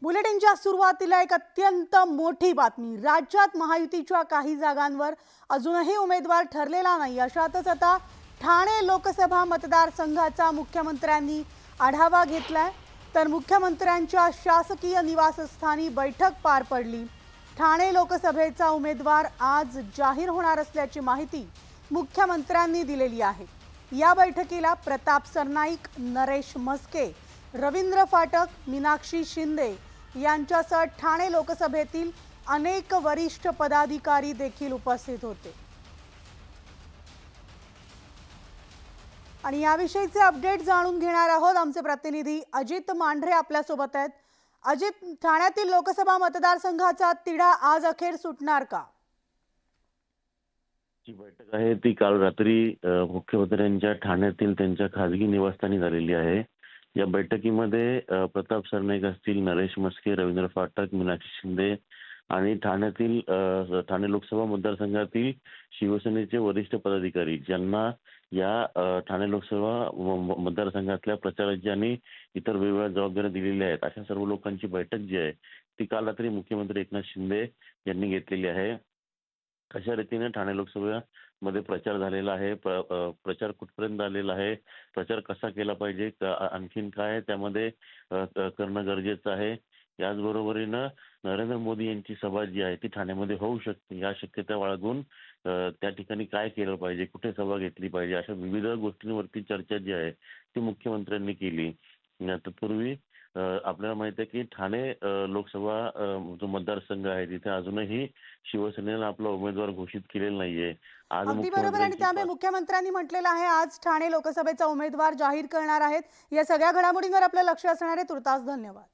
बुलेटिनच्या सुरुवातीला एक अत्यंत मोठी बातमी। राज्यात महायुतीच्या काही जागांवर अजूनही उमेदवार ठरलेला नाही। अशातच आता ठाणे लोकसभा मतदारसंघाचा मुख्यमंत्र्यांनी आढावा घेतलाय। तर मुख्यमंत्र्यांच्या शासकीय निवासस्थानी बैठक पार पडली। ठाणे लोकसभेचा उमेदवार आज जाहीर होणार असल्याची माहिती मुख्यमंत्र्यांनी दिलेली आहे। या बैठकीला प्रताप सरनाईक, नरेश म्हस्के, रवींद्र फाटक, मीनाक्षी शिंदे यांच्यासह ठाणे लोकसभेतील अनेक वरिष्ठ पदाधिकारी देखील उपस्थित होते। आणि याविषयीचे अपडेट जाणून घेणार आहोत। आमचे प्रतिनिधी अजित मांढरे आपल्या सोबत आहेत। अजित, ठाण्यातील लोकसभा मतदारसंघाचा तिढा आज अखेर सुटणार का? जी बैठक आहे ती काल रात्री मुख्यमंत्र्यांच्या ठाण्यातील त्यांच्या खाजगी निवासस्थानी झालेली आहे। या बैठकीमध्ये प्रताप सरनाईक असतील, नरेश म्हस्के, रवींद्र फाटक, मीनाक्षी शिंदे आणि ठाणे लोकसभा मतदारसंघातील शिवसेनेचे वरिष्ठ पदाधिकारी ज्यांना या ठाणे लोकसभा मतदारसंघातल्या प्रचाराची आणि इतर वेगवेगळ्या जबाबदाऱ्या दिलेल्या आहेत, अशा सर्व लोकांची बैठक जी आहे ती काल रात्री मुख्यमंत्री एकनाथ शिंदे यांनी घेतलेली आहे। कशा रीतीने ठाणे लोकसभेमध्ये प्रचार झालेला आहे, प्रचार कुठपर्यंत आलेला आहे, प्रचार कसा केला पाहिजे, आणखीन काय त्यामध्ये करणं गरजेचं आहे, याचबरोबरीनं नरेंद्र मोदी यांची सभा जी आहे ती ठाण्यामध्ये होऊ शकते या शक्यता बाळगून त्या ठिकाणी काय केलं पाहिजे, कुठे सभा घेतली पाहिजे, अशा विविध गोष्टींवरती चर्चा जी आहे ती मुख्यमंत्र्यांनी केली। तत्पूर्वी आपल्याला माहिती आहे की ठाणे लोकसभा जो मतदारसंघ आहे तिथे अजूनही शिवसेनेनं आपला उमेदवार घोषित केलेला नाहीये। आज अगदी बरोबर। आणि त्यामुळे मुख्यमंत्र्यांनी म्हटलेलं आहे आज ठाणे लोकसभेचा उमेदवार जाहीर करणार आहेत। या सगळ्या घडामोडींवर आपलं लक्ष असणार आहे। तुर्तास धन्यवाद।